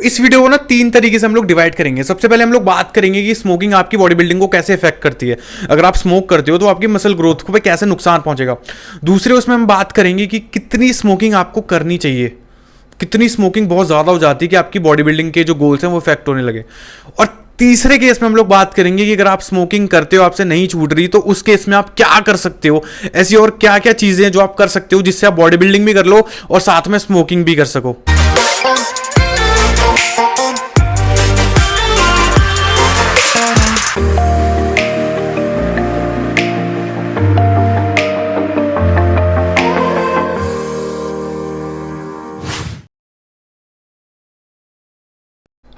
इस वीडियो को ना तीन तरीके से हम लोग डिवाइड करेंगे। सबसे पहले हम लोग बात करेंगे कि स्मोकिंग आपकी बॉडी बिल्डिंग को कैसे इफेक्ट करती है। अगर आप स्मोक करते हो तो आपकी मसल ग्रोथ को पे कैसे नुकसान पहुंचेगा। दूसरे उसमें हम बात करेंगे कि कितनी स्मोकिंग आपको करनी चाहिए, कितनी स्मोकिंग बहुत ज़्यादा हो जाती है कि आपकी बॉडी बिल्डिंग के जो गोल्स हैं वो इफेक्ट होने लगे। और तीसरे केस में हम लोग बात करेंगे कि अगर आप स्मोकिंग करते हो, आपसे नहीं छूट रही, तो उस केस में आप क्या कर सकते हो, ऐसी और क्या क्या चीज़ें हैं जो आप कर सकते हो जिससे आप बॉडी बिल्डिंग भी कर लो और साथ में स्मोकिंग भी कर सको।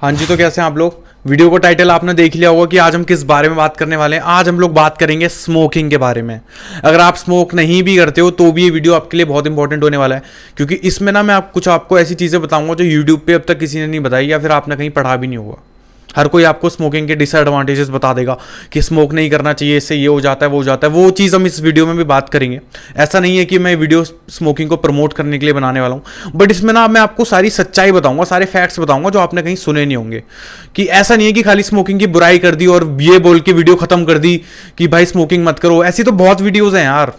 हाँ जी, तो कैसे हैं आप लोग। वीडियो को टाइटल आपने देख लिया होगा कि आज हम किस बारे में बात करने वाले हैं। आज हम लोग बात करेंगे स्मोकिंग के बारे में। अगर आप स्मोक नहीं भी करते हो तो भी ये वीडियो आपके लिए बहुत इंपॉर्टेंट होने वाला है, क्योंकि इसमें ना मैं आपको ऐसी चीज़ें बताऊंगा जो यूट्यूब पे अब तक किसी ने नहीं बताई या फिर आपने कहीं पढ़ा भी नहीं होगा। हर कोई आपको स्मोकिंग के डिसएडवांटेजेस बता देगा कि स्मोक नहीं करना चाहिए, इससे ये हो जाता है, वो हो जाता है। वो चीज़ हम इस वीडियो में भी बात करेंगे। ऐसा नहीं है कि मैं वीडियो स्मोकिंग को प्रमोट करने के लिए बनाने वाला हूँ, बट इसमें ना मैं आपको सारी सच्चाई बताऊंगा, सारे फैक्ट्स बताऊंगा जो आपने कहीं सुने नहीं होंगे। कि ऐसा नहीं है कि खाली स्मोकिंग की बुराई कर दी और ये बोल के वीडियो खत्म कर दी कि भाई स्मोकिंग मत करो। ऐसी तो बहुत वीडियोज़ हैं यार,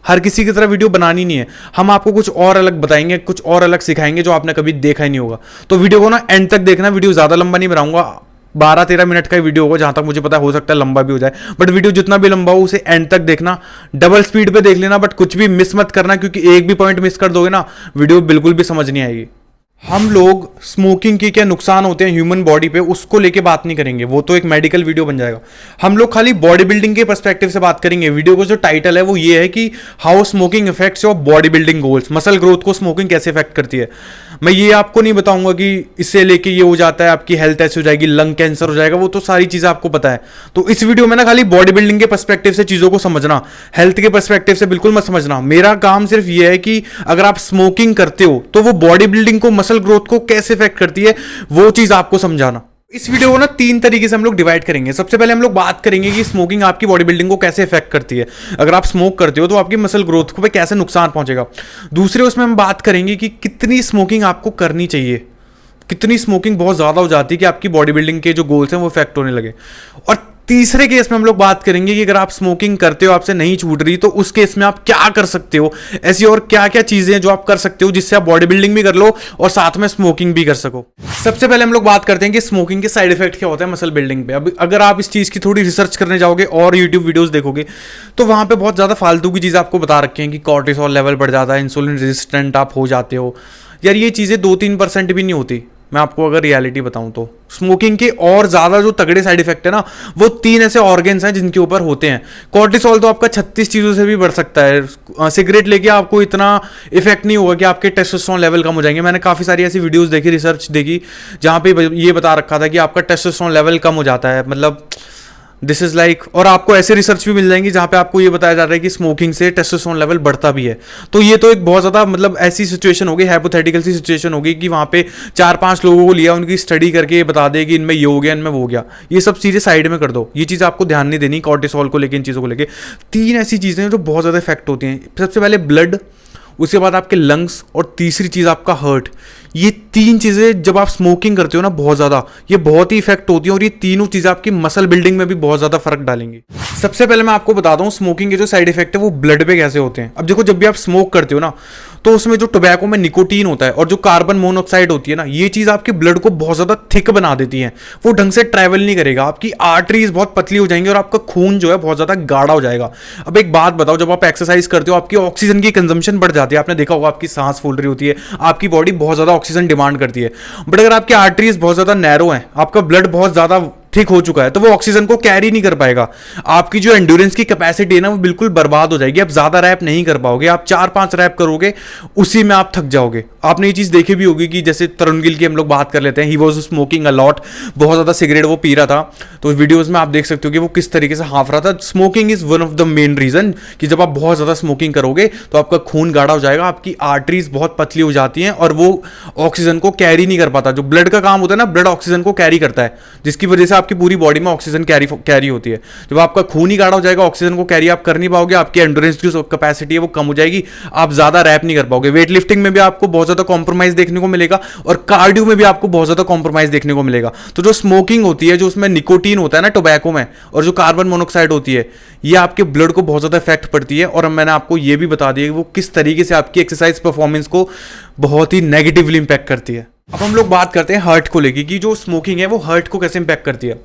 हर किसी की तरह वीडियो बनानी नहीं है। हम आपको कुछ और अलग बताएंगे, कुछ और अलग सिखाएंगे जो आपने कभी देखा ही नहीं होगा। तो वीडियो को ना एंड तक देखना। वीडियो ज़्यादा लंबा नहीं बनाऊंगा, 12-13 मिनट का वीडियो होगा, जहां तक मुझे पता हो सकता है लंबा भी हो जाए, बट वीडियो जितना भी लंबा हो उसे एंड तक देखना। डबल स्पीड पे देख लेना, बट कुछ भी मिस मत करना, क्योंकि एक भी पॉइंट मिस कर दोगे ना वीडियो बिल्कुल भी समझ नहीं आएगी। हम लोग स्मोकिंग के क्या नुकसान होते हैं ह्यूमन बॉडी पे उसको लेके बात नहीं करेंगे, वो तो एक मेडिकल वीडियो बन जाएगा। हम लोग खाली बॉडी बिल्डिंग के पर्सपेक्टिव से बात करेंगे। वीडियो का जो टाइटल है वो ये है कि how smoking effects your body building goals. Muscle growth को स्मोकिंग कैसे इफेक्ट करती है। मैं ये आपको नहीं बताऊंगा कि इससे लेके ये हो जाता है, आपकी हेल्थ ऐसी हो जाएगी, लंग कैंसर हो जाएगा, वो तो सारी चीजें आपको पता है। तो इस वीडियो में ना खाली बॉडी बिल्डिंग के पर्सपेक्टिव से चीजों को समझना, हेल्थ के पर्सपेक्टिव से बिल्कुल मत समझना। मेरा काम सिर्फ ये है कि अगर आप स्मोकिंग करते हो तो वो बॉडी बिल्डिंग को, मसल ग्रोथ को कैसे इफेक्ट करती है, वो चीज आपको समझाना। इस वीडियो को ना तीन तरीके से हम लोग डिवाइड करेंगे। सबसे पहले हम लोग बात करेंगे कि स्मोकिंग आपकी बॉडी बिल्डिंग को कैसे इफेक्ट करती है। अगर आप स्मोक करते हो तो आपकी मसल ग्रोथ को पे कैसे नुकसान पहुंचेगा। दूसरे उसमें हम बात करेंगे कि कितनी स्मोकिंग आपको करनी चाहिए, कितनी स्मोकिंग बहुत ज़्यादा हो जाती है कि आपकी बॉडी बिल्डिंग के जो गोल्स हैं वो इफेक्ट होने लगे। और तीसरे केस में हम लोग बात करेंगे कि अगर आप स्मोकिंग करते हो, आपसे नहीं छूट रही, तो उस केस में आप क्या कर सकते हो, ऐसी और क्या क्या चीज़ें हैं जो आप कर सकते हो जिससे आप बॉडी बिल्डिंग भी कर लो और साथ में स्मोकिंग भी कर सको। सबसे पहले हम लोग बात करते हैं कि स्मोकिंग के साइड इफेक्ट क्या होता है मसल बिल्डिंग पे। अब अगर आप इस चीज़ की थोड़ी रिसर्च करने जाओगे और यूट्यूब वीडियोज़ देखोगे तो वहाँ पर बहुत ज़्यादा फालतू की चीज़ें आपको बता रखी हैं कि कॉर्टिसोल लेवल बढ़ जाता है, इंसुलिन रेजिस्टेंट आप हो जाते हो। यार ये चीज़ें 2-3% भी नहीं होती। मैं आपको अगर रियलिटी बताऊं तो स्मोकिंग के और ज़्यादा जो तगड़े साइड इफेक्ट है ना, वो 3 ऐसे ऑर्गन्स हैं जिनके ऊपर होते हैं। कॉर्टिसोल तो आपका 36 चीज़ों से भी बढ़ सकता है। सिगरेट लेके आपको इतना इफेक्ट नहीं होगा कि आपके टेस्टोस्टेरोन लेवल कम हो जाएंगे। मैंने काफ़ी सारी ऐसी वीडियोस देखी, रिसर्च देखी, जहाँ पे ये बता रखा था कि आपका टेस्टोस्टेरोन लेवल कम हो जाता है। मतलब दिस इज लाइक, और आपको ऐसे रिसर्च भी मिल जाएंगी जहाँ पे आपको ये बताया जा रहा है कि स्मोकिंग से टेस्टोस्टेरोन लेवल बढ़ता भी है। तो ये तो एक बहुत ज़्यादा मतलब ऐसी सिचुएशन होगी, हाइपोथेटिकल सी सिचुएशन होगी कि वहाँ पे 4-5 लोगों को लिया, उनकी स्टडी करके ये बता दे कि इनमें ये हो गया, इनमें वो हो गया। ये सब चीज़ें साइड में कर दो, ये चीज़ आपको ध्यान नहीं देनी कॉर्टिसोल को लेकर, इन चीज़ों को लेकर। 3 ऐसी चीज़ें हैं जो बहुत ज़्यादा इफेक्ट होती हैं। सबसे पहले ब्लड, उसके बाद आपके लंग्स, और तीसरी चीज़ आपका हार्ट। ये 3 चीज़ें जब आप स्मोकिंग करते हो ना बहुत ज़्यादा, ये बहुत ही इफेक्ट होती हैं, और ये तीनों चीज़ें आपकी मसल बिल्डिंग में भी बहुत ज़्यादा फर्क डालेंगी। सबसे पहले मैं आपको बताता हूँ स्मोकिंग के जो साइड इफेक्ट है वो ब्लड पे कैसे होते हैं। अब देखो, जब भी आप स्मोक करते हो ना तो उसमें जो टोबैको में निकोटीन होता है और जो कार्बन मोनोऑक्साइड होती है ना, ये चीज़ आपके ब्लड को बहुत ज़्यादा थिक बना देती है। वो ढंग से ट्रैवल नहीं करेगा, आपकी आर्टरीज बहुत पतली हो जाएंगी और आपका खून जो है बहुत ज़्यादा गाढ़ा हो जाएगा। अब एक बात बताओ, जब आप एक्सरसाइज करते हो आपकी ऑक्सीजन की कंजम्पशन बढ़ जाती है। आपने देखा होगा, आपकी सांस फूल रही होती है, आपकी बॉडी बहुत ज़्यादा ऑक्सीजन डिमांड करती है। बट अगर आपकी आर्टरीज बहुत ज़्यादा नैरो हैं, आपका ब्लड बहुत ज़्यादा ठीक हो चुका है, तो वो ऑक्सीजन को कैरी नहीं कर पाएगा। आपकी जो एंड्योरेंस की कैपेसिटी है ना, वो बिल्कुल बर्बाद हो जाएगी। आप ज्यादा रैप नहीं कर पाओगे, आप 4-5 रैप करोगे, उसी में आप थक जाओगे। आपने ये चीज देखी भी होगी कि जैसे तरुण गिल की हम लोग बात कर लेते हैं, he was smoking a lot, बहुत ज्यादा सिगरेट वो पी रहा था। तो वीडियोज में आप देख सकते हो कि वो किस तरीके से हाफ रहा था। Smoking is one of the main reason कि जब आप बहुत ज्यादा स्मोकिंग करोगे तो आपका खून गाढ़ा हो जाएगा, आपकी आर्टरीज बहुत पतली हो जाती हैं और वो ऑक्सीजन को कैरी नहीं कर पाता। जो ब्लड का काम होता है ना, ब्लड ऑक्सीजन को कैरी करता है, जिसकी वजह से आपकी पूरी बॉडी में ऑक्सीजन कैरी होती है। जब आपका खून ही गाढ़ा हो जाएगा, ऑक्सीजन को कैरी आप कर नहीं पाओगे, आपकी एंड्योरेंस की जो कैपेसिटी है वो कम हो जाएगी, आप ज्यादा रैप नहीं कर पाओगे। वेट लिफ्टिंग में भी आपको बहुत ज्यादा कॉम्प्रोमाइज देखने को मिलेगा और कार्डियो में भी आपको बहुत ज्यादा कॉम्प्रोमाइज देखने को मिलेगा। तो जो स्मोकिंग होती है, जो उसमें निकोटीन होता है ना टोबैको में, और जो कार्बन मोनोऑक्साइड होती है, ये आपके ब्लड को बहुत ज्यादा इफेक्ट पड़ती है। और मैंने आपको ये भी बता दिया कि वो किस तरीके से आपकी एक्सरसाइज परफॉर्मेंस को बहुत ही नेगेटिवली इंपैक्ट करती है। अब हम लोग बात करते हैं हार्ट को लेके कि जो स्मोकिंग है वो हार्ट को कैसे इंपैक्ट करती है।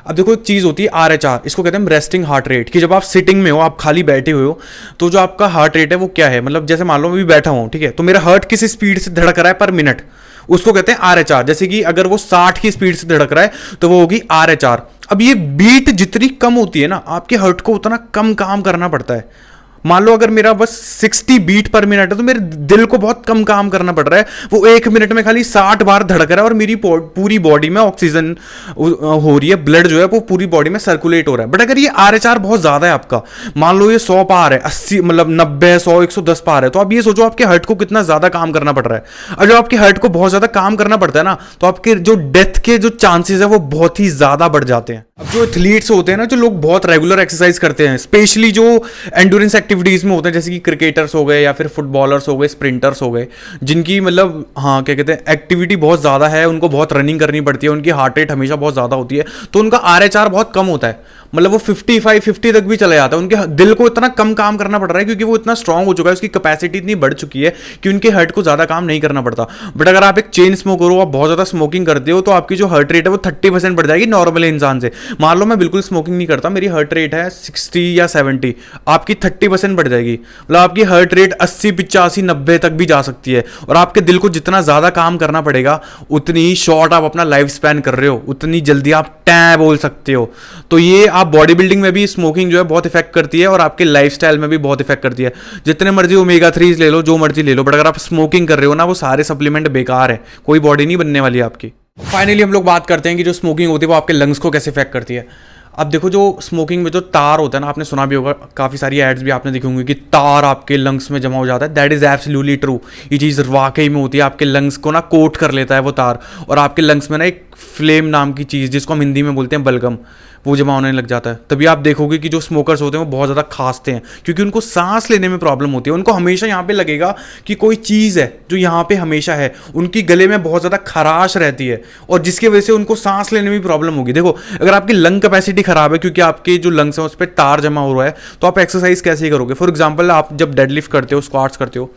अब देखो, एक चीज होती है RHR, इसको कहते हैं रेस्टिंग हार्ट रेट, कि जब आप सिटिंग में हो, आप खाली बैठे हुए हो, तो जो आपका हार्ट रेट है वो क्या है, मतलब जैसे मान लो मैं भी बैठा हूं, ठीक है, तो मेरा हार्ट किस स्पीड से धड़क रहा है पर मिनट, उसको कहते हैं RHR। जैसे कि अगर वो 60 की स्पीड से धड़क रहा है तो वो होगी RHR। अब ये बीट जितनी कम होती है ना, आपके हार्ट को उतना कम काम करना पड़ता है। मान लो अगर मेरा बस 60 बीट पर मिनट है तो मेरे दिल को बहुत कम काम करना पड़ रहा है, वो 1 मिनट में खाली 60 बार धड़क रहा है और मेरी पूरी बॉडी में ऑक्सीजन हो रही है, ब्लड जो है वो पूरी बॉडी में सर्कुलेट हो रहा है। बट अगर ये RHR बहुत ज्यादा है आपका, मान लो ये 100 पार है, 80 मतलब 90 100 110 पार है, तो आप ये सोचो आपके हार्ट को कितना ज्यादा काम करना पड़ रहा है। और जब आपके हार्ट को बहुत ज्यादा काम करना पड़ता है ना, तो आपके जो डेथ के जो चांसेस है वो बहुत ही ज्यादा बढ़ जाते हैं। अब जो एथलीट्स होते हैं ना, जो लोग बहुत रेगुलर एक्सरसाइज करते हैं, स्पेशली जो एंड्योरेंस एक्टिविटीज में होते हैं, जैसे कि क्रिकेटर्स हो गए या फिर फुटबॉलर्स हो गए, स्प्रिंटर्स हो गए, जिनकी मतलब हाँ क्या कहते हैं एक्टिविटी बहुत ज़्यादा है, उनको बहुत रनिंग करनी पड़ती है, उनकी हार्ट रेट हमेशा बहुत ज़्यादा होती है, तो उनका RHR बहुत कम होता है, मतलब वो 55-50 तक भी चला जाता है। उनके दिल को इतना कम काम करना पड़ रहा है क्योंकि वो इतना स्ट्रांग हो चुका है, उसकी कैपेसिटी इतनी बढ़ चुकी है कि उनके हार्ट को ज़्यादा काम नहीं करना पड़ता। बट अगर आप एक चेन स्मोकर हो, आप बहुत ज़्यादा स्मोकिंग करते हो, तो आपकी जो हार्ट रेट है वो 30% बढ़ जाएगी नॉर्मल इंसान से। मान लो मैं बिल्कुल स्मोकिंग नहीं करता, मेरी हार्ट रेट है 60 या 70, आपकी 30% बढ़ जाएगी, मतलब आपकी हार्ट रेट 80 85 90 तक भी जा सकती है। और आपके दिल को जितना ज़्यादा काम करना पड़ेगा, उतनी ही शॉर्ट आप अपना लाइफ स्पैन कर रहे हो, उतनी जल्दी आप टैं बोल सकते हो। तो ये आप बॉडी बिल्डिंग में भी स्मोकिंग जो है बहुत इफेक्ट करती है और आपके लाइफस्टाइल में भी बहुत इफेक्ट करती है। जितने मर्जी ओमेगा 3 ले लो, जो मर्जी ले लो, बट अगर आप स्मोकिंग कर रहे हो ना, वो सारे सप्लीमेंट बेकार है, कोई बॉडी नहीं बनने वाली आपकी। फाइनली हम लोग बात करते हैं कि जो स्मोकिंग होती है वो आपके लंग्स को कैसे इफेक्ट करती है। अब देखो, जो स्मोकिंग में जो तार होता है ना, आपने सुना भी होगा, काफ़ी सारी एड्स भी आपने देखी होंगी कि तार आपके लंग्स में जमा हो जाता है। दैट इज़ एब्सोल्युटली ट्रू, ये चीज़ वाकई में होती है। आपके लंग्स को ना कोट कर लेता है वो तार, और आपके लंग्स में ना एक फ्लेम नाम की चीज़, जिसको हम हिंदी में बोलते हैं बलगम, वो जमा होने लग जाता है। तभी आप देखोगे कि जो स्मोकर्स होते हैं वो बहुत ज़्यादा खांसते हैं, क्योंकि उनको सांस लेने में प्रॉब्लम होती है। उनको हमेशा यहाँ पे लगेगा कि कोई चीज़ है जो यहाँ पे हमेशा है, उनकी गले में बहुत ज़्यादा खराश रहती है, और जिसकी वजह से उनको सांस लेने में प्रॉब्लम होगी। देखो, अगर आपकी लंग कैपेसिटी खराब है क्योंकि आपके जो लंग्स हैं उस पर तार जमा हो रहा है, तो आप एक्सरसाइज कैसे करोगे। फॉर एग्जाम्पल, आप जब डेडलिफ्ट करते हो, स्क्वाट्स करते हो,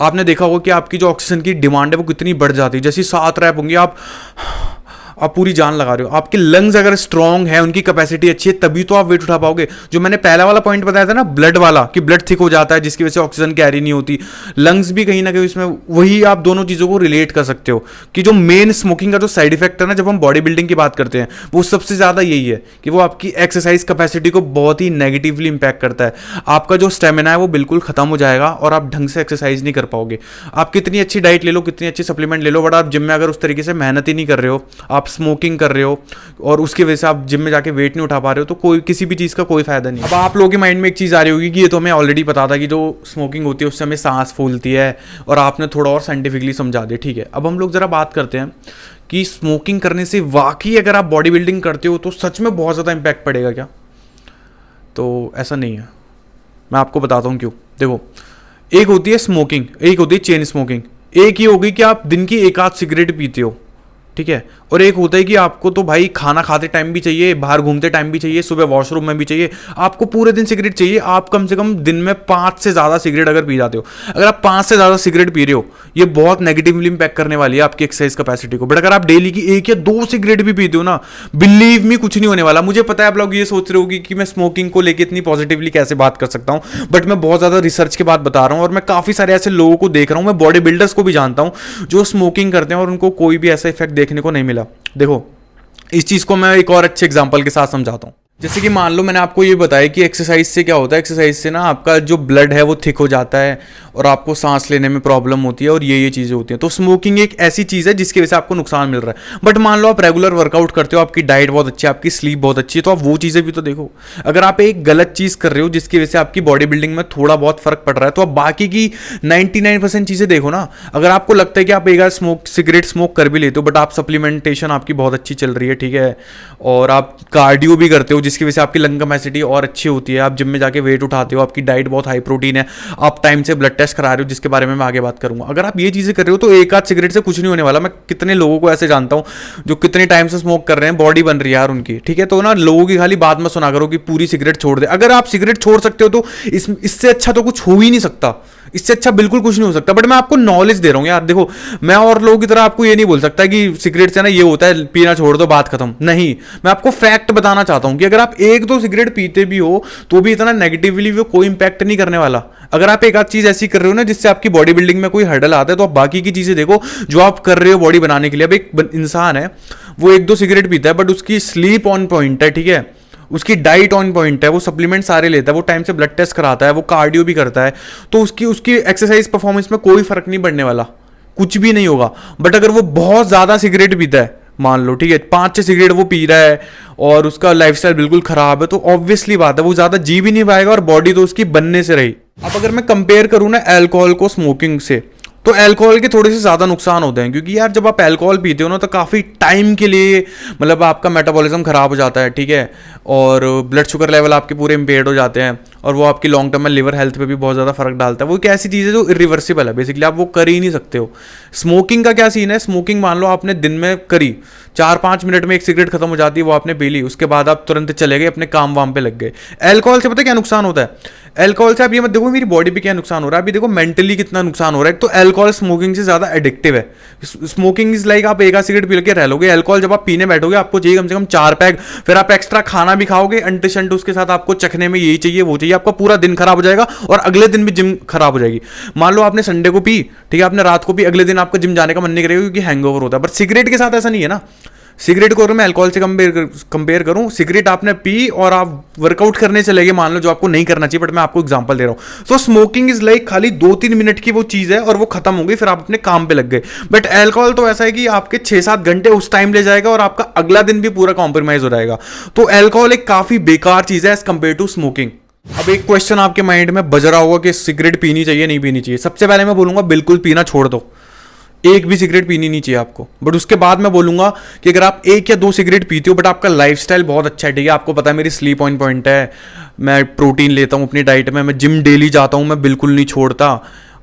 आपने देखा होगा कि आपकी जो ऑक्सीजन की डिमांड है वो कितनी बढ़ जाती है। जैसे 7 रैप होंगी, आप पूरी जान लगा रहे हो। आपके लंग्स अगर स्ट्रांग है, उनकी कैपेसिटी अच्छी है, तभी तो आप वेट उठा पाओगे। जो मैंने पहला वाला पॉइंट बताया था ना, ब्लड वाला, कि ब्लड थिक हो जाता है जिसकी वजह से ऑक्सीजन कैरी नहीं होती, लंग्स भी कहीं ना कहीं इसमें वही, आप दोनों चीज़ों को रिलेट कर सकते हो कि जो मेन स्मोकिंग का जो साइड इफेक्ट है ना, जब हम बॉडी बिल्डिंग की बात करते हैं, वो सबसे ज़्यादा यही है कि वो आपकी एक्सरसाइज कैपेसिटी को बहुत ही नेगेटिवली इंपैक्ट करता है। आपका जो स्टेमिना है वो बिल्कुल खत्म हो जाएगा और आप ढंग से एक्सरसाइज नहीं कर पाओगे। आप कितनी अच्छी डाइट ले लो, कितनी अच्छी सप्लीमेंट ले लो, बट आप जिम में अगर उस तरीके से मेहनत ही नहीं कर रहे हो, आप स्मोकिंग कर रहे हो और उसकी वजह से आप जिम में जाके वेट नहीं उठा पा रहे हो, तो कोई किसी भी चीज़ का कोई फायदा नहीं। अब आप लोगों के माइंड में एक चीज़ आ रही होगी कि ये तो हमें ऑलरेडी पता था कि जो स्मोकिंग होती है उससे हमें सांस फूलती है, और आपने थोड़ा और साइंटिफिकली समझा दिया। ठीक है, अब हम लोग जरा बात करते हैं कि स्मोकिंग करने से वाकई अगर आप बॉडी बिल्डिंग करते हो तो सच में बहुत ज़्यादा इंपैक्ट पड़ेगा क्या। तो ऐसा नहीं है, मैं आपको बताता हूँ क्यों। देखो, एक होती है स्मोकिंग, एक होती है चेन स्मोकिंग। एक ये होगी कि आप दिन की 1 आध सिगरेट पीते हो, ठीक है, और एक होता है कि आपको तो भाई खाना खाते टाइम भी चाहिए, बाहर घूमते टाइम भी चाहिए, सुबह वॉशरूम में भी चाहिए, आपको पूरे दिन सिगरेट चाहिए। आप कम से कम दिन में 5 से ज़्यादा सिगरेट अगर पी जाते हो, अगर आप 5 से ज़्यादा सिगरेट पी रहे हो, ये बहुत नेगेटिवली इंपैक्ट करने वाली है आपकी एक्सरसाइज कैपेसिटी को। बट अगर आप डेली की 1 या 2 सिगरेट भी पीते हो ना, बिलीव मी कुछ नहीं होने वाला। मुझे पता है आप लोग ये सोच रहे होगी कि मैं स्मोकिंग को लेकर इतनी पॉजिटिवली कैसे बात कर सकता हूँ, बट मैं बहुत ज़्यादा रिसर्च के बाद बता रहा हूँ, और मैं काफ़ी सारे ऐसे लोगों को देख रहा हूँ, मैं बॉडी बिल्डर्स को भी जानता हूँ जो स्मोकिंग करते हैं और उनको कोई भी ऐसा इफेक्ट देखने को नहीं मिला। देखो, इस चीज़ को मैं एक और अच्छे एग्जांपल के साथ समझाता हूँ। जैसे कि मान लो मैंने आपको ये बताया कि एक्सरसाइज से क्या होता है, एक्सरसाइज से ना आपका जो ब्लड है वो थिक हो जाता है और आपको सांस लेने में प्रॉब्लम होती है और ये चीज़ें होती हैं। तो स्मोकिंग एक ऐसी चीज़ है जिसकी वजह से आपको नुकसान मिल रहा है। बट मान लो आप रेगुलर वर्कआउट करते हो, आपकी डाइट बहुत अच्छी है, आपकी स्लीप बहुत अच्छी है, तो आप वो चीज़ें भी तो देखो। अगर आप एक गलत चीज़ कर रहे हो जिसकी वजह से आपकी बॉडी बिल्डिंग में थोड़ा बहुत फर्क पड़ रहा है, तो आप बाकी की 99% चीज़ें देखो ना। अगर आपको लगता है कि आप एक सिगरेट स्मोक कर भी लेते हो बट आप सप्लीमेंटेशन आपकी बहुत अच्छी चल रही है, ठीक है, और आप कार्डियो भी करते हो जिसकी वजह से आपकी लंग कैपेसिटी और अच्छी होती है, आप जिम में जाके वेट उठाते हो, आपकी डाइट बहुत हाई प्रोटीन है, आप टाइम से ब्लड टेस्ट करा रहे हो जिसके बारे में मैं आगे बात करूंगा। अगर आप ये चीज़ें कर रहे हो तो एक आध सिगरेट से कुछ नहीं होने वाला। मैं कितने लोगों को ऐसे जानता हूँ जो कितने टाइम से स्मोक कर रहे हैं, बॉडी बन रही है यार उनकी, ठीक है। तो ना लोगों की खाली बात मत सुना करो कि पूरी सिगरेट छोड़ दे। अगर आप सिगरेट छोड़ सकते हो तो इससे अच्छा तो कुछ हो ही नहीं सकता, इससे अच्छा बिल्कुल कुछ नहीं हो सकता। बट मैं आपको नॉलेज दे रहा हूं यार, देखो मैं और लोगों की तरह आपको ये नहीं बोल सकता कि सिगरेट से ना ये होता है, पीना छोड़ दो बात खत्म, नहीं। मैं आपको फैक्ट बताना चाहता हूं कि अगर आप एक दो सिगरेट पीते भी हो तो भी इतना नेगेटिवली वो कोई इंपैक्ट नहीं करने वाला। अगर आप एक आध चीज ऐसी कर रहे हो ना जिससे आपकी बॉडी बिल्डिंग में कोई हर्डल आता है, तो आप बाकी की चीजें देखो जो आप कर रहे हो बॉडी बनाने के लिए। अब एक इंसान है वो एक दो सिगरेट पीता है बट उसकी स्लीप ऑन पॉइंट है, ठीक है, उसकी डाइट ऑन पॉइंट है, वो सप्लीमेंट सारे लेता है, वो टाइम से ब्लड टेस्ट कराता है, वो कार्डियो भी करता है, तो उसकी उसकी एक्सरसाइज परफॉर्मेंस में कोई फर्क नहीं पड़ने वाला, कुछ भी नहीं होगा। बट अगर वो बहुत ज़्यादा सिगरेट पीता है, मान लो ठीक है 5-6 सिगरेट वो पी रहा है और उसका लाइफस्टाइल बिल्कुल खराब है, तो ऑब्वियसली बात है वो ज़्यादा जी भी नहीं पाएगा और बॉडी तो उसकी बनने से रही। अब अगर मैं कंपेयर करूँ ना अल्कोहल को स्मोकिंग से, तो अल्कोहल के थोड़े से ज़्यादा नुकसान होते हैं, क्योंकि यार जब आप अल्कोहल पीते हो ना तो काफ़ी टाइम के लिए मतलब आपका मेटाबॉलिज्म ख़राब हो जाता है, ठीक है, और ब्लड शुगर लेवल आपके पूरे इम्पेयर्ड हो जाते हैं और वो आपकी लॉन्ग टर्म में लिवर हेल्थ पे भी बहुत ज़्यादा फर्क डालता है। वो एक ऐसी चीज़ है जो इरिवर्सिबल है, बेसिकली आप वो कर ही नहीं सकते हो। स्मोकिंग का क्या सीन है, स्मोकिंग मान लो आपने दिन में करी, 4-5 मिनट में एक सिगरेट खत्म हो जाती है, वो आपने पी ली, उसके बाद आप तुरंत चले गए अपने काम वाम पे लग गए। अल्कोहल से पता है क्या नुकसान होता है, अल्कोहल से आप ये मत देखो मेरी बॉडी पे क्या नुकसान हो रहा है, अभी देखो मेंटली कितना नुकसान हो रहा है। एक तो अल्कोहल स्मोकिंग से ज्यादा एडिक्टिव है। स्मोकिंग इज लाइक आप एक आध सिगरेट पी के रह लोगे, अल्कोहल जब आप पीने बैठोगे आपको चाहिए कम से कम 4 पैक, फिर आप एक्स्ट्रा खाना भी खाओगे अंटे शंट उसके साथ, आपको चखने में यही चाहिए वो चाहिए, आपका पूरा दिन खराब हो जाएगा और अगले दिन भी जिम खराब हो जाएगी। मान लो आपने संडे को पी, ठीक है, आपने रात को पी, अगले दिन आपका जिम जाने का मन नहीं करेगा क्योंकि हैंगओवर होता है। बट सिगरेट के साथ ऐसा नहीं है ना। सिगरेट को अगर मैं अल्कोहल से कंपेयर करूं, सिगरेट आपने पी और आप वर्कआउट करने चले गए, मान लो जो आपको नहीं करना चाहिए, बट मैं आपको एग्जांपल दे रहा हूं। तो स्मोकिंग इज लाइक खाली 2-3 मिनट की वो चीज है और वो खत्म हो गई, फिर आप अपने काम पे लग गए। बट अल्कोहल तो ऐसा है कि आपके 6-7 घंटे उस टाइम ले जाएगा और आपका अगला दिन भी पूरा कॉम्प्रोमाइज हो जाएगा। तो अल्कोहल एक काफी बेकार चीज है एज कंपेयर टू स्मोकिंग। अब एक क्वेश्चन आपके माइंड में बज रहा होगा कि सिगरेट पीनी चाहिए नहीं पीनी चाहिए। सबसे पहले मैं बोलूंगा बिल्कुल पीना छोड़ दो, एक भी सिगरेट पीनी नहीं चाहिए आपको। बट उसके बाद मैं बोलूंगा कि अगर आप 1 या 2 सिगरेट पीते हो बट आपका लाइफस्टाइल बहुत अच्छा है, ठीक है, आपको पता है मेरी स्लीप ऑन पॉइंट है, मैं प्रोटीन लेता हूँ अपनी डाइट में, मैं जिम डेली जाता हूँ, मैं बिल्कुल नहीं छोड़ता,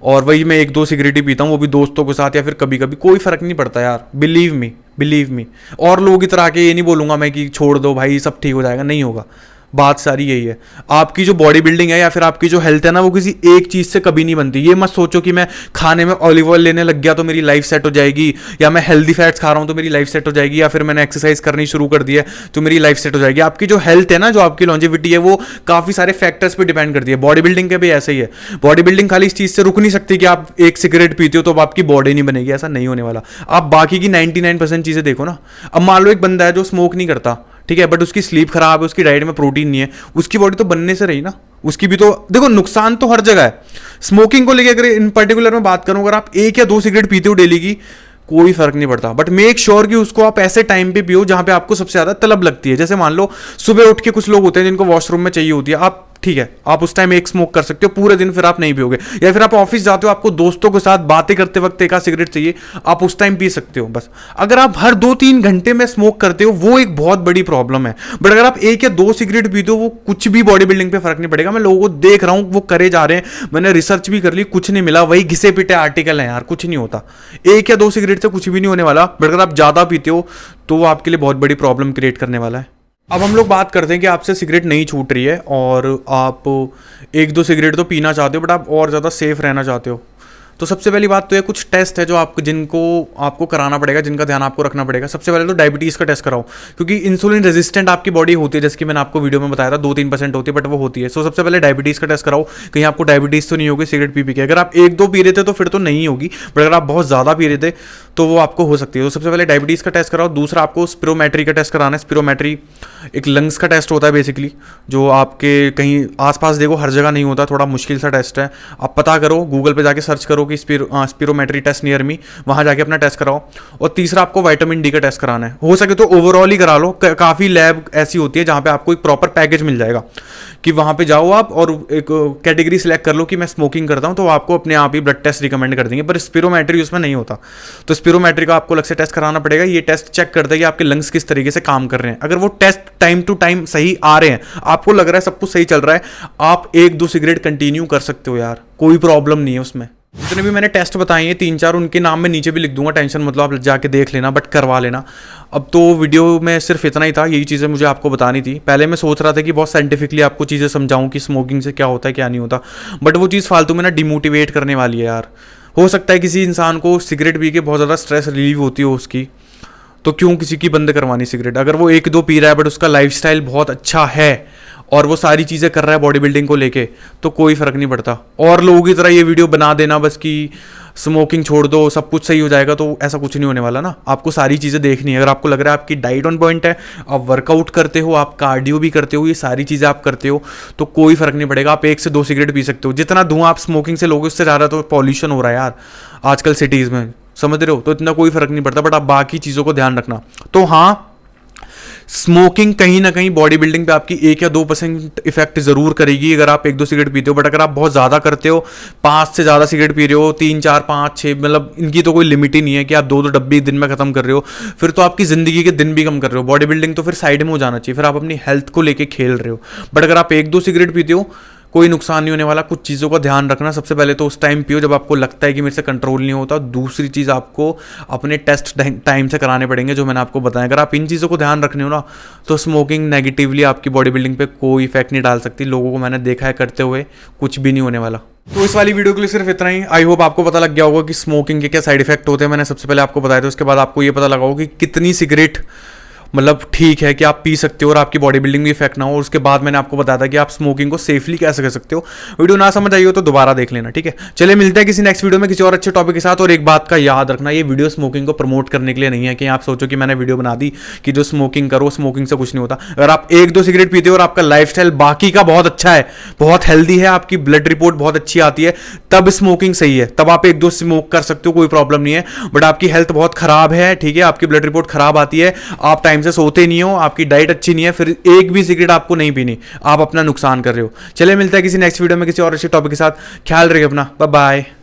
और वही मैं 1-2 सिगरेट ही पीता हूँ वो भी दोस्तों के साथ या फिर कभी कभी, कोई फर्क नहीं पड़ता यार, बिलीव मी। और लोगों की तरह के ये नहीं बोलूंगा मैं कि छोड़ दो भाई सब ठीक हो जाएगा, नहीं होगा। बात सारी यही है, आपकी जो बॉडी बिल्डिंग है या फिर आपकी जो हेल्थ है ना वो किसी एक चीज से कभी नहीं बनती। ये मत सोचो कि मैं खाने में ऑलिव ऑयल लेने लग गया तो मेरी लाइफ सेट हो जाएगी, या मैं हेल्दी फैट्स खा रहा हूं तो मेरी लाइफ सेट हो जाएगी, या फिर मैंने एक्सरसाइज करनी शुरू कर दी है तो मेरी लाइफ सेट हो जाएगी। आपकी जो हेल्थ है ना, जो आपकी लॉन्जेविटी है, वो काफी सारे फैक्टर्स पे डिपेंड करती है। बॉडी बिल्डिंग के भी ऐसा ही है, बॉडी बिल्डिंग खाली इस चीज से रुक नहीं सकती कि आप एक सिगरेट पीते हो तो अब आपकी बॉडी नहीं बनेगी, ऐसा नहीं होने वाला। आप बाकी की 99% चीजें देखो ना। अब मान लो एक बंदा है जो स्मोक नहीं करता, ठीक है, बट उसकी स्लीप खराब है, उसकी डाइट में प्रोटीन नहीं है, उसकी बॉडी तो बनने से रही ना, उसकी भी तो देखो नुकसान तो हर जगह है। स्मोकिंग को लेकर अगर इन पर्टिकुलर में बात करूं, अगर आप 1 या 2 सिगरेट पीते हो डेली की, कोई फर्क नहीं पड़ता, बट मेक श्योर कि उसको आप ऐसे टाइम पे पियो जहां पे आपको सबसे ज्यादा तलब लगती है। जैसे मान लो सुबह उठ के कुछ लोग होते हैं जिनको वॉशरूम में चाहिए होती है, आप ठीक है आप उस टाइम एक स्मोक कर सकते हो पूरे दिन, फिर आप नहीं पियोगे। या फिर आप ऑफिस जाते हो, आपको दोस्तों के साथ बातें करते वक्त एक सिगरेट चाहिए, आप उस टाइम पी सकते हो बस। अगर आप हर 2-3 घंटे में स्मोक करते हो वो एक बहुत बड़ी प्रॉब्लम है। बट अगर आप 1 या 2 सिगरेट पीते हो, वो कुछ भी बॉडी बिल्डिंग पे फर्क नहीं पड़ेगा। मैं लोगों को देख रहा हूं वो करे जा रहे हैं, मैंने रिसर्च भी कर ली, कुछ नहीं मिला, वही घिसे पिटे आर्टिकल है यार, कुछ नहीं होता। 1 या 2 सिगरेट से कुछ भी नहीं होने वाला, बट अगर आप ज्यादा पीते हो तो वो आपके लिए बहुत बड़ी प्रॉब्लम क्रिएट करने वाला है। अब हम लोग बात करते हैं कि आपसे सिगरेट नहीं छूट रही है और आप 1-2 सिगरेट तो पीना चाहते हो बट आप और ज़्यादा सेफ रहना चाहते हो। तो सबसे पहली बात तो ये कुछ टेस्ट है जो जिनको आपको कराना पड़ेगा, जिनका ध्यान आपको रखना पड़ेगा। सबसे पहले तो डायबिटीज़ का टेस्ट कराओ, क्योंकि इंसुलिन रेजिस्टेंट आपकी बॉडी होती है, जैसे कि मैंने आपको वीडियो में बताया था 2-3% होती है, बट वो होती है। सो सबसे पहले डायबिटीज़ का टेस्ट कराओ, कहीं आपको डायबिटीज़ तो नहीं होगी सिगरेट पी के। अगर आप 1-2 पी रहे थे तो फिर तो नहीं होगी, बट अगर आप बहुत ज़्यादा पी रहे थे तो वो आपको हो सकती है। तो सबसे पहले डायबिटीज़ का टेस्ट कराओ। दूसरा आपको स्पिरोमेट्री का टेस्ट कराना है। स्पिरोमेट्री एक लंग्स का टेस्ट होता है बेसिकली, जो आपके कहीं आसपास देखो हर जगह नहीं होता, थोड़ा मुश्किल सा टेस्ट है। आप पता करो, गूगल पे जाके सर्च करो कि स्पिरोमेट्री टेस्ट नियर मी, वहाँ जाके अपना टेस्ट कराओ। और तीसरा आपको विटामिन डी का टेस्ट कराना है। हो सके तो ओवरऑल ही करा लो। काफ़ी लैब ऐसी होती है जहाँ पे आपको एक प्रॉपर पैकेज मिल जाएगा कि वहाँ पे जाओ आप और एक कैटेगरी सिलेक्ट कर लो कि मैं स्मोकिंग करता हूँ, तो आपको अपने आप ही ब्लड टेस्ट रिकमेंड कर देंगे। पर स्पिरोमेट्री उसमें नहीं होता, तो स्पिरोमेट्री का आपको अलग से टेस्ट कराना पड़ेगा। ये टेस्ट चेक करता है कि आपके लंग्स किस तरीके से काम कर रहे हैं। अगर वो टेस्ट टाइम टू टाइम सही आ रहे हैं, आपको लग रहा है सब कुछ सही चल रहा है, आप 1-2 सिगरेट कंटिन्यू कर सकते हो यार, कोई प्रॉब्लम नहीं है उसमें। जितने भी मैंने टेस्ट बताए हैं 3-4, उनके नाम मैं नीचे भी लिख दूंगा, टेंशन मतलब आप जाके देख लेना, बट करवा लेना। अब तो वीडियो में सिर्फ इतना ही था, यही चीज़ें मुझे आपको बतानी थी। पहले मैं सोच रहा था कि बहुत साइंटिफिकली आपको चीज़ें समझाऊं कि स्मोकिंग से क्या होता है क्या नहीं होता, बट वो चीज़ फालतू में ना डिमोटिवेट करने वाली है यार। हो सकता है किसी इंसान को सिगरेट पी के बहुत ज़्यादा स्ट्रेस रिलीव होती हो उसकी, तो क्यों किसी की बंद करवानी सिगरेट। अगर वो 1-2 पी रहा है बट उसका लाइफस्टाइल बहुत अच्छा है और वो सारी चीज़ें कर रहा है बॉडी बिल्डिंग को लेके, तो कोई फ़र्क नहीं पड़ता। और लोगों की तरह ये वीडियो बना देना बस कि स्मोकिंग छोड़ दो सब कुछ सही हो जाएगा, तो ऐसा कुछ नहीं होने वाला ना। आपको सारी चीज़ें देखनी है। अगर आपको लग रहा है आपकी डाइट ऑन पॉइंट है, आप वर्कआउट करते हो, आप कार्डियो भी करते हो, ये सारी चीज़ें आप करते हो, तो कोई फ़र्क नहीं पड़ेगा। आप 1 से 2 सिगरेट पी सकते हो। जितना धुआं आप स्मोकिंग से लोगे उससे ज़्यादा तो पॉल्यूशन हो रहा है यार आजकल सिटीज़ में, समझ रहे हो। तो इतना कोई फ़र्क नहीं पड़ता, बट आप बाकी चीज़ों को ध्यान रखना। तो हाँ, स्मोकिंग कहीं ना कहीं बॉडी बिल्डिंग पे आपकी 1 या 2% इफेक्ट जरूर करेगी अगर आप 1-2 सिगरेट पीते हो। बट अगर आप बहुत ज़्यादा करते हो, 5 से ज़्यादा सिगरेट पी रहे हो, 3, 4, 5, 6, मतलब इनकी तो कोई लिमिट ही नहीं है कि आप 2-2 डब्बी दिन में खत्म कर रहे हो, फिर तो आपकी ज़िंदगी के दिन भी कम कर रहे हो। बॉडी बिल्डिंग तो फिर साइड में हो जाना चाहिए, फिर आप अपनी हेल्थ को लेके खेल रहे हो। बट अगर आप 1-2 सिगरेट पीते हो, कोई नुकसान नहीं होने वाला। कुछ चीज़ों का ध्यान रखना। सबसे पहले तो उस टाइम पियो जब आपको लगता है कि मेरे से कंट्रोल नहीं होता। दूसरी चीज़, आपको अपने टेस्ट टाइम से कराने पड़ेंगे जो मैंने आपको बताया। अगर आप इन चीज़ों को ध्यान रखने हो ना, तो स्मोकिंग नेगेटिवली आपकी बॉडी बिल्डिंग पे कोई इफेक्ट नहीं डाल सकती। लोगों को मैंने देखा है करते हुए, कुछ भी नहीं होने वाला। तो इस वाली वीडियो के लिए सिर्फ इतना ही। आई होप आपको पता लग गया होगा कि स्मोकिंग के क्या साइड इफेक्ट होते हैं। मैंने सबसे पहले आपको बताया था, उसके बाद आपको ये पता लगा होगा कि कितनी सिगरेट मतलब ठीक है कि आप पी सकते हो और आपकी बॉडी बिल्डिंग भी इफेक्ट ना हो। और उसके बाद मैंने आपको बताया था कि आप स्मोकिंग को सेफली कैसे कर सकते हो। वीडियो ना समझ आई हो तो दोबारा देख लेना, ठीक है। चलिए मिलते हैं किसी नेक्स्ट वीडियो में किसी और अच्छे टॉपिक के साथ। और एक बात का याद रखना, ये वीडियो स्मोकिंग को प्रमोट करने के लिए नहीं है कि आप सोचो कि मैंने वीडियो बना दी कि जो स्मोकिंग करो, स्मोकिंग से कुछ नहीं होता। अगर आप 1-2 सिगरेट पीते हो और आपका लाइफस्टाइल बाकी का बहुत अच्छा है, बहुत हेल्दी है, आपकी ब्लड रिपोर्ट बहुत अच्छी आती है, तब स्मोकिंग सही है। तब आप 1-2 स्मोक कर सकते हो, कोई प्रॉब्लम नहीं है। बट आपकी हेल्थ बहुत खराब है, ठीक है, आपकी ब्लड रिपोर्ट खराब आती है, आप टाइम से सोते नहीं हो, आपकी डाइट अच्छी नहीं है, फिर एक भी सिगरेट आपको नहीं पीनी, आप अपना नुकसान कर रहे हो। चलिए मिलता है किसी नेक्स्ट वीडियो में किसी और अच्छे टॉपिक के साथ। ख्याल रखिए अपना, बाय बाय।